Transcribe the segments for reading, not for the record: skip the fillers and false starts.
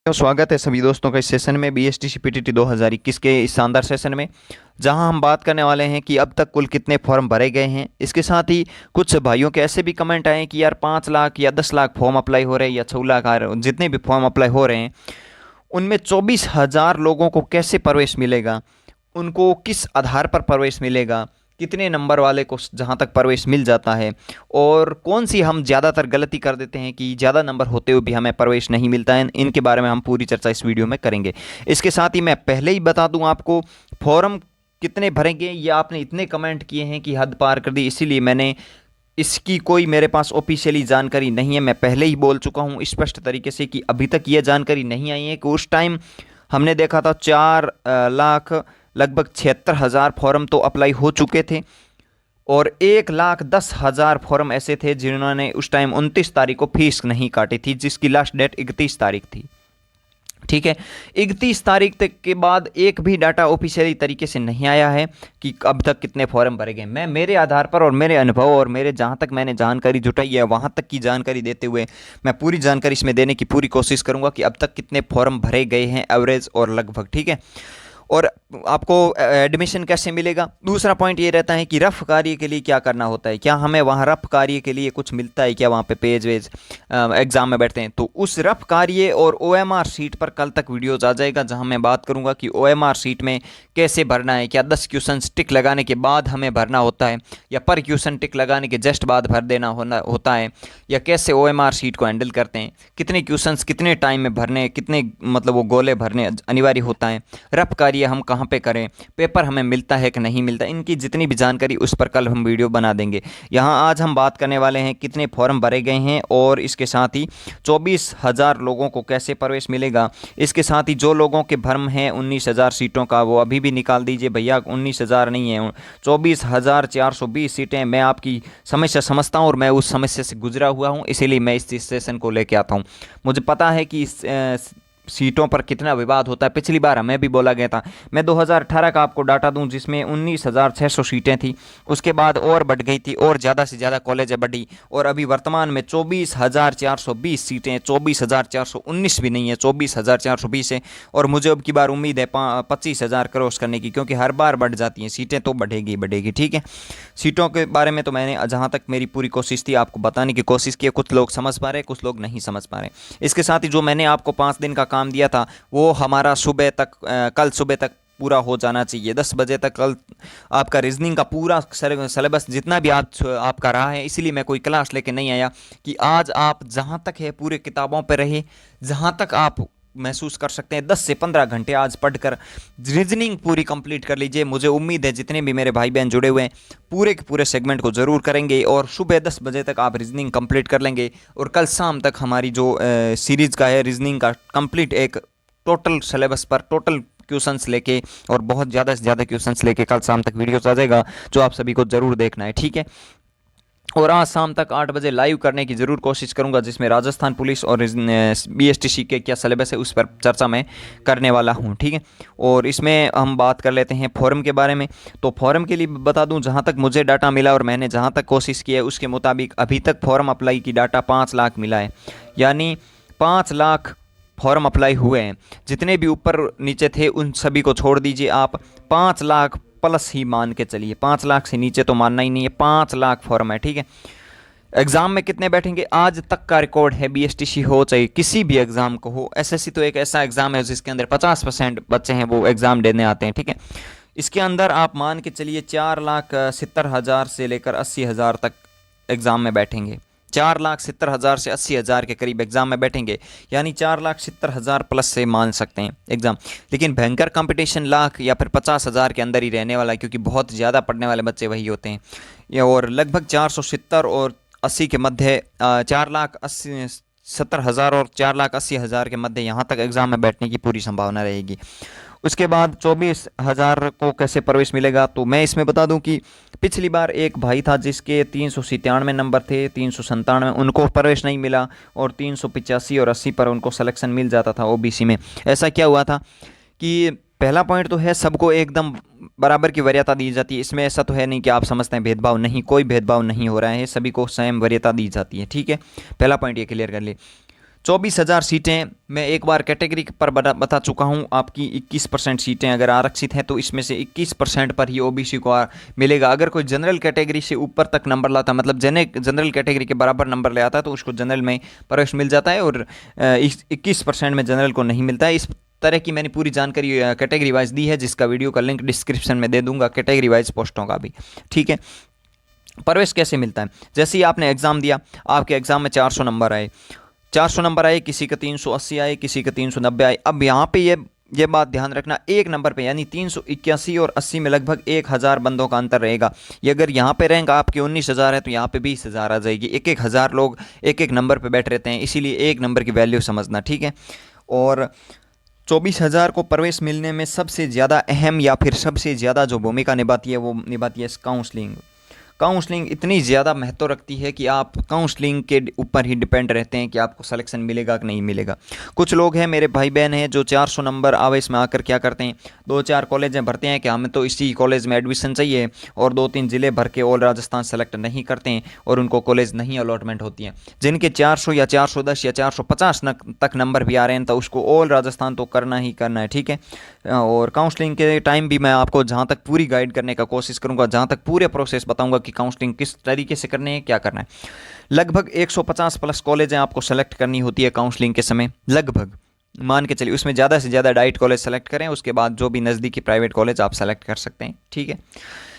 तो स्वागत है सभी दोस्तों का इस सेशन में बीएसटीसी पीटीटी 2021 के इस शानदार सेशन में, जहां हम बात करने वाले हैं कि अब तक कुल कितने फॉर्म भरे गए हैं। इसके साथ ही कुछ भाइयों के ऐसे भी कमेंट आए हैं कि यार 5 लाख या 10 लाख फॉर्म अप्लाई हो रहे हैं या 6 लाख जितने भी फॉर्म अप्लाई हो रहे हैं उनमें 24,000 लोगों को कैसे प्रवेश मिलेगा, उनको किस आधार पर प्रवेश मिलेगा, कितने नंबर वाले को जहाँ तक प्रवेश मिल जाता है, और कौन सी हम ज़्यादातर गलती कर देते हैं कि ज़्यादा नंबर होते हुए भी हमें प्रवेश नहीं मिलता है। इनके बारे में हम पूरी चर्चा इस वीडियो में करेंगे। इसके साथ ही मैं पहले ही बता दूं आपको, फॉर्म कितने भरेंगे ये आपने इतने कमेंट किए हैं कि हद पार कर दी, इसीलिए मैंने इसकी कोई मेरे पास ऑफिशियली जानकारी नहीं है। मैं पहले ही बोल चुका हूँ स्पष्ट तरीके से कि अभी तक ये जानकारी नहीं आई है कि उस टाइम हमने देखा था 4 लाख लगभग 76,000 फॉर्म तो अप्लाई हो चुके थे और 1,10,000 फॉर्म ऐसे थे जिन्होंने उस टाइम 29 तारीख को फीस नहीं काटी थी, जिसकी लास्ट डेट 31 तारीख थी। ठीक है, 31 तारीख तक के बाद एक भी डाटा ऑफिशियली तरीके से नहीं आया है कि अब तक कितने फॉर्म भरे गए। मैं मेरे आधार पर और मेरे अनुभव और मेरे जहाँ तक मैंने जानकारी जुटाई है वहाँ तक की जानकारी देते हुए मैं पूरी जानकारी इसमें देने की पूरी कोशिश करूँगा कि अब तक कितने फॉर्म भरे गए हैं एवरेज और लगभग। ठीक है, और आपको एडमिशन कैसे मिलेगा। दूसरा पॉइंट ये रहता है कि रफ कार्य के लिए क्या करना होता है, क्या हमें वहाँ रफ कार्य के लिए कुछ मिलता है, क्या वहाँ पे पेज वेज एग्ज़ाम में बैठते हैं। तो उस रफ कार्य और ओएमआर सीट पर कल तक वीडियोज आ जाएगा जहाँ मैं बात करूँगा कि ओएमआर सीट में कैसे भरना है, क्या 10 क्वेश्चन टिक लगाने के बाद हमें भरना होता है या पर क्वेश्चन टिक लगाने के जस्ट बाद भर देना होता है, या कैसे ओएमआर सीट को हैंडल करते हैं, कितने क्वेश्चन कितने टाइम में भरने, कितने मतलब वो गोले भरने अनिवार्य होता है, रफ कार्य हम कहाँ पे करें, पेपर हमें मिलता है कि नहीं मिलता, इनकी जितनी भी जानकारी उस पर कल हम वीडियो बना देंगे। यहाँ आज हम बात करने वाले हैं कितने फॉर्म भरे गए हैं और इसके साथ ही 24,000 लोगों को कैसे प्रवेश मिलेगा। इसके साथ ही जो लोगों के भर्म हैं 19,000 सीटों का वो अभी भी निकाल दीजिए भैया, 19,000 नहीं है, 24,420 सीटें। मैं आपकी समस्या समझता हूँ और मैं उस समस्या से गुजरा हुआ हूँ, इसीलिए मैं इस सेशन को लेके आता हूँ। मुझे पता है कि इस सीटों पर कितना विवाद होता है। पिछली बार हमें भी बोला गया था। मैं 2018 का आपको डाटा दूं जिसमें 19,600 सीटें थी, उसके बाद और बढ़ गई थी और ज़्यादा से ज़्यादा कॉलेजें बढ़ी और अभी वर्तमान में 24,420 सीटें, 24,419 भी नहीं है, 24,420 है। और मुझे अब की बार उम्मीद है 25,000 क्रॉस करने की, क्योंकि हर बार बढ़ जाती हैं सीटें, तो बढ़ेगी बढ़ेगी। ठीक है, सीटों के बारे में तो मैंने जहाँ तक मेरी पूरी कोशिश थी आपको बताने की कोशिश की है। कुछ लोग समझ पा रहे, कुछ लोग नहीं समझ पा रहे। इसके साथ ही जो मैंने आपको 5 दिन का काम दिया था वो हमारा सुबह तक कल सुबह तक पूरा हो जाना चाहिए। 10 बजे तक कल आपका रीजनिंग का पूरा सिलेबस जितना भी आज आपका रहा है, इसीलिए मैं कोई क्लास लेके नहीं आया कि आज आप जहाँ तक है पूरे किताबों पर रहे, जहाँ तक आप महसूस कर सकते हैं 10 से 15 घंटे आज पढ़कर रीजनिंग पूरी कंप्लीट कर लीजिए। मुझे उम्मीद है जितने भी मेरे भाई बहन जुड़े हुए हैं पूरे के पूरे सेगमेंट को ज़रूर करेंगे और सुबह 10 बजे तक आप रीजनिंग कंप्लीट कर लेंगे और कल शाम तक हमारी जो सीरीज़ का है रीजनिंग का कंप्लीट एक टोटल सिलेबस पर टोटल क्वेश्चंस लेके और बहुत ज़्यादा से ज़्यादा क्वेश्चंस लेके कल शाम तक वीडियोस आ जाएगा, जो आप सभी को ज़रूर देखना है। ठीक है, और आज शाम तक 8 बजे लाइव करने की ज़रूर कोशिश करूंगा, जिसमें राजस्थान पुलिस और बीएसटीसी के क्या सिलेबस है उस पर चर्चा मैं करने वाला हूं। ठीक है, और इसमें हम बात कर लेते हैं फॉर्म के बारे में। तो फॉर्म के लिए बता दूं, जहां तक मुझे डाटा मिला और मैंने जहां तक कोशिश की है उसके मुताबिक अभी तक फॉर्म अप्लाई की डाटा 5 लाख मिला है, यानी 5 लाख फॉर्म अप्लाई हुए हैं। जितने भी ऊपर नीचे थे उन सभी को छोड़ दीजिए, आप 5 लाख प्लस ही मान के चलिए, 5 लाख से नीचे तो मानना ही नहीं है, 5 लाख फॉर्म है। ठीक है, एग्जाम में कितने बैठेंगे, आज तक का रिकॉर्ड है, बीएसटीसी हो चाहे किसी भी एग्जाम को हो, एसएससी तो एक ऐसा एग्जाम है जिसके अंदर 50% बच्चे हैं वो एग्जाम देने आते हैं। ठीक है, इसके अंदर आप मान के चलिए 4,70,000 से लेकर 80,000 तक एग्जाम में बैठेंगे, 4,70,000 से 80,000 के करीब एग्जाम में बैठेंगे, यानी 4,70,000 प्लस से मान सकते हैं एग्जाम। लेकिन भयंकर कंपटीशन लाख या फिर 50,000 के अंदर ही रहने वाला है, क्योंकि बहुत ज़्यादा पढ़ने वाले बच्चे वही होते हैं। और लगभग 470 और 80 के मध्य 4,70,000 और 4,80,000 के मध्य यहाँ तक एग्ज़ाम में बैठने की पूरी संभावना रहेगी। उसके बाद 24,000 को कैसे प्रवेश मिलेगा, तो मैं इसमें बता दूं कि पिछली बार एक भाई था जिसके 397 नंबर थे, 397 उनको प्रवेश नहीं मिला और 385 और 80 पर उनको सिलेक्शन मिल जाता था ओबीसी में। ऐसा क्या हुआ था कि पहला पॉइंट तो है सबको एकदम बराबर की वरीयता दी जाती है। इसमें ऐसा तो है नहीं कि आप समझते हैं भेदभाव, नहीं, कोई भेदभाव नहीं हो रहा है, सभी को सेम वरीयता दी जाती है। ठीक है, पहला पॉइंट ये क्लियर कर लिए। 24,000 सीटें मैं एक बार कैटेगरी पर बता चुका हूं। आपकी 21% सीटें अगर आरक्षित हैं तो इसमें से 21% पर ही ओबीसी को मिलेगा। अगर कोई जनरल कैटेगरी से ऊपर तक नंबर लाता, मतलब जनरल कैटेगरी के बराबर नंबर ले आता, तो उसको जनरल में प्रवेश मिल जाता है, और 21% में जनरल को नहीं मिलता है। इस तरह की मैंने पूरी जानकारी कैटेगरी वाइज दी है, जिसका वीडियो का लिंक डिस्क्रिप्शन में दे दूंगा, कैटेगरी वाइज पोस्टों का भी। ठीक है, प्रवेश कैसे मिलता है? जैसे ही आपने एग्ज़ाम दिया, आपके एग्ज़ाम में 400 नंबर आए, 400 नंबर आए, किसी का 380 आए, किसी का 390 आए। अब यहाँ पे ये बात ध्यान रखना, एक नंबर पे यानी 381 और 80 में लगभग 1,000 बंदों का अंतर रहेगा। ये अगर यहाँ पे रैंक आपकी 19,000 है तो यहाँ पे 20,000 आ जाएगी। एक हज़ार लोग एक नंबर पे बैठ रहते हैं, इसीलिए एक नंबर की वैल्यू समझना। ठीक है, और 24,000 को प्रवेश मिलने में सबसे ज़्यादा अहम या फिर सबसे ज़्यादा जो भूमिका निभाती है वो निभाती है काउंसलिंग। काउंसलिंग इतनी ज़्यादा महत्व रखती है कि आप काउंसलिंग के ऊपर ही डिपेंड रहते हैं कि आपको सिलेक्शन मिलेगा कि नहीं मिलेगा। कुछ लोग हैं, मेरे भाई बहन हैं, जो 400 नंबर आवेश में आकर क्या करते हैं, 2-4 कॉलेजें भरते हैं कि हमें तो इसी कॉलेज में एडमिशन चाहिए, और 2-3 ज़िले भर के ऑल राजस्थान सेलेक्ट नहीं करते हैं और उनको कॉलेज नहीं अलॉटमेंट होती हैं। जिनके 400 या 410 या 450 तक नंबर भी आ रहे हैं तो उसको ऑल राजस्थान तो करना ही करना है। ठीक है, और काउंसलिंग के टाइम भी मैं आपको जहाँ तक पूरी गाइड करने का कोशिश करूँगा, जहाँ तक पूरे प्रोसेस बताऊँगा कि काउंसलिंग किस तरीके से करनी है, क्या करना है। लगभग 150 प्लस कॉलेजें आपको सेलेक्ट करनी होती है काउंसलिंग के समय, लगभग मान के चलिए। उसमें ज़्यादा से ज़्यादा डाइट कॉलेज सेलेक्ट करें, उसके बाद जो भी नज़दीकी प्राइवेट कॉलेज आप सेलेक्ट कर सकते हैं। ठीक है,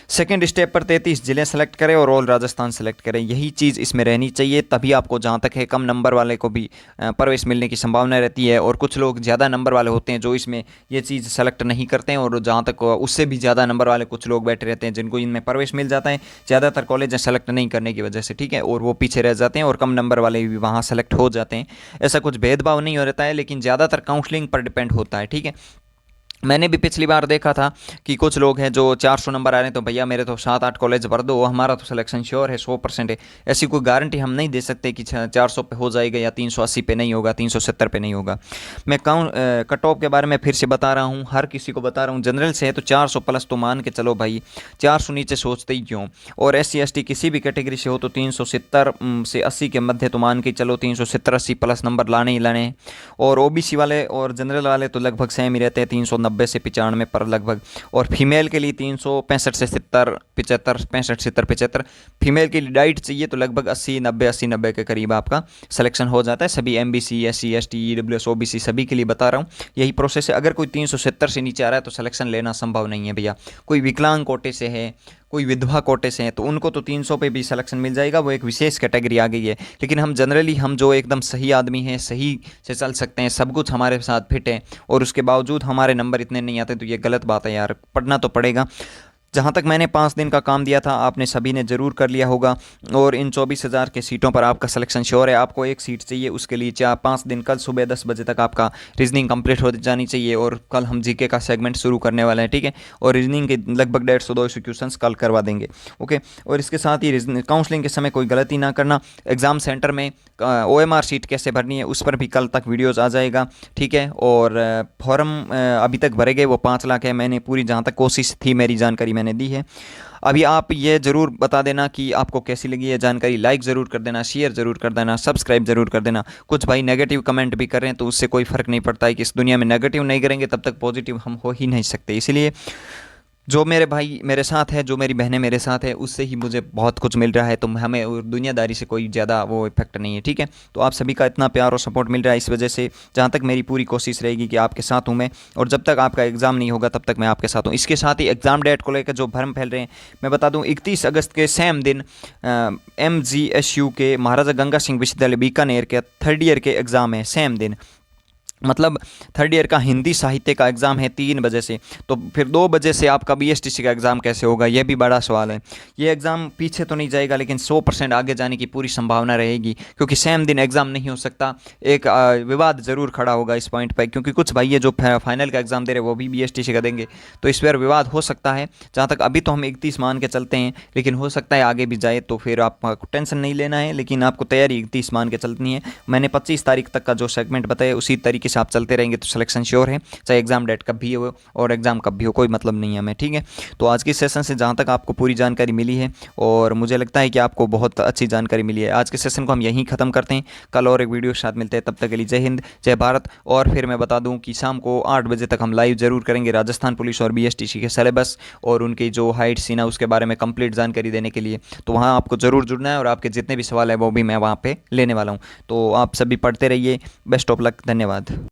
सेकेंड स्टेप पर 33 जिले सेलेक्ट करें और ऑल राजस्थान सेलेक्ट करें, यही चीज़ इसमें रहनी चाहिए, तभी आपको जहाँ तक है कम नंबर वाले को भी प्रवेश मिलने की संभावना रहती है। और कुछ लोग ज़्यादा नंबर वाले होते हैं जो इसमें ये चीज़ सेलेक्ट नहीं करते हैं, और जहाँ तक उससे भी ज़्यादा नंबर वाले कुछ लोग बैठे रहते हैं जिनको इनमें प्रवेश मिल जाता है ज़्यादातर कॉलेज सेलेक्ट नहीं करने की वजह से। ठीक है, और वो पीछे रह जाते हैं और कम नंबर वाले भी वहाँ सेलेक्ट हो जाते हैं। ऐसा कुछ भेदभाव नहीं हो रहता है, लेकिन ज़्यादातर काउंसलिंग पर डिपेंड होता है। ठीक है, मैंने भी पिछली बार देखा था कि कुछ लोग हैं जो 400 नंबर आ रहे हैं तो भैया मेरे तो 7-8 कॉलेज भर दो, हमारा तो सिलेक्शन श्योर है, 100% है। ऐसी कोई गारंटी हम नहीं दे सकते कि 400 पे हो जाएगा या 380 पे नहीं होगा, 370 पे नहीं होगा। मैं कट ऑफ के बारे में फिर से बता रहा हूँ, हर किसी को बता रहा हूँ। जनरल से है तो 400 प्लस तो मान के चलो भाई, 400 नीचे सोचते ही क्यों। और SC ST किसी भी कैटेगरी से हो तो 370 से 80 के मध्य तो मान के चलो 370-80 प्लस नंबर लाने ही लाने हैं। और OBC वाले और जनरल वाले तो लगभग सेम ही रहते हैं, 390 से 95 पर लगभग। और फीमेल के लिए 365 से 70, 75, 65, 70, 75। फीमेल के लिए डाइट चाहिए तो लगभग 80-90 के करीब आपका सिलेक्शन हो जाता है। सभी MBC, SC ST, EWS, OBC सभी के लिए बता रहा हूँ, यही प्रोसेस है। अगर कोई 370 से नीचे आ रहा है तो सिलेक्शन लेना संभव नहीं है भैया। कोई विकलांग कोटे से है, कोई विधवा कोटे से हैं तो उनको तो 300 पे भी सिलेक्शन मिल जाएगा, वो एक विशेष कैटेगरी आ गई है। लेकिन हम जनरली, हम जो एकदम सही आदमी हैं, सही से चल सकते हैं, सब कुछ हमारे साथ फिट है, और उसके बावजूद हमारे नंबर इतने नहीं आते, तो ये गलत बात है यार। पढ़ना तो पड़ेगा। जहाँ तक मैंने 5 दिन का काम दिया था, आपने सभी ने ज़रूर कर लिया होगा, और इन 24,000 के सीटों पर आपका सिलेक्शन श्योर है। आपको एक सीट चाहिए, उसके लिए 4-5 दिन, कल सुबह 10 बजे तक आपका रीजनिंग कंप्लीट हो जानी चाहिए, और कल हम जीके का सेगमेंट शुरू करने वाले हैं। ठीक है, और रीजनिंग के लगभग 150-200 क्वेश्चंस कल करवा देंगे। ओके, और इसके साथ ही काउंसलिंग के समय कोई गलती ना करना। एग्ज़ाम सेंटर में OMR सीट कैसे भरनी है उस पर भी कल तक वीडियोज़ आ जाएगा। ठीक है, और फॉर्म अभी तक भरे गए वो 5 लाख है। मैंने पूरी, जहाँ तक कोशिश थी मेरी जानकारी मैंने दी है। अभी आप ये ज़रूर बता देना कि आपको कैसी लगी ये जानकारी, लाइक ज़रूर कर देना, शेयर ज़रूर कर देना, सब्सक्राइब ज़रूर कर देना। कुछ भाई नेगेटिव कमेंट भी कर रहे हैं तो उससे कोई फ़र्क नहीं पड़ता है, कि इस दुनिया में नेगेटिव नहीं करेंगे तब तक पॉजिटिव हम हो ही नहीं सकते। इसलिए जो मेरे भाई मेरे साथ है, जो मेरी बहनें मेरे साथ है, उससे ही मुझे बहुत कुछ मिल रहा है, तो हमें दुनियादारी से कोई ज़्यादा वो इफेक्ट नहीं है। ठीक है, तो आप सभी का इतना प्यार और सपोर्ट मिल रहा है, इस वजह से जहाँ तक मेरी पूरी कोशिश रहेगी कि आपके साथ हूँ मैं, और जब तक आपका एग्ज़ाम नहीं होगा तब तक मैं आपके साथ हूँ। इसके साथ ही एग्ज़ाम डेट को लेकर जो भ्रम फैल रहे हैं, मैं बता दूँ 31 अगस्त के सेम दिन MGSU के महाराजा गंगा सिंह विश्वविद्यालय बीकानेर के 3rd ईयर के एग्ज़ाम है, सेम दिन। मतलब 3rd ईयर का हिंदी साहित्य का एग्ज़ाम है 3 बजे से, तो फिर 2 बजे से आपका BSTC का एग्ज़ाम कैसे होगा, यह भी बड़ा सवाल है। ये एग्ज़ाम पीछे तो नहीं जाएगा, लेकिन 100% आगे जाने की पूरी संभावना रहेगी, क्योंकि सेम दिन एग्ज़ाम नहीं हो सकता। एक विवाद ज़रूर खड़ा होगा इस पॉइंट पर, क्योंकि कुछ भाई ये जो फाइनल का एग्ज़ाम दे रहे हैं वो भी BSTC का देंगे, तो इस पर विवाद हो सकता है। जहाँ तक अभी तो हम 31 मान के चलते हैं, लेकिन हो सकता है आगे भी जाए, तो फिर आपको टेंशन नहीं लेना है, लेकिन आपको तैयारी 31 मान के चलनी है। मैंने 25 तारीख तक का जो सेगमेंट बताया उसी तरीके तरीके से आप चलते रहेंगे तो सिलेक्शन श्योर है, चाहे एग्ज़ाम डेट कब भी हो और एग्ज़ाम कब भी हो, कोई मतलब नहीं है हमें, ठीक है। तो आज के सेशन से जहाँ तक आपको पूरी जानकारी मिली है और मुझे लगता है कि आपको बहुत अच्छी जानकारी मिली है, आज के सेशन को हम यहीं ख़त्म करते हैं। कल और एक वीडियो के साथ मिलते हैं, तब तक के लिए जय हिंद जय भारत। और फिर मैं बता दूं कि शाम को 8 बजे तक हम लाइव ज़रूर करेंगे राजस्थान पुलिस और बीएसटीसी के सिलेबस और उनकी जो हाइट सीना उसके बारे में कंप्लीट जानकारी देने के लिए। तो वहाँ आपको ज़रूर जुड़ना है और आपके जितने भी सवाल है वो भी मैं वहाँ पे लेने वाला हूँ। तो आप सभी पढ़ते रहिए, बेस्ट ऑफ लक, धन्यवाद।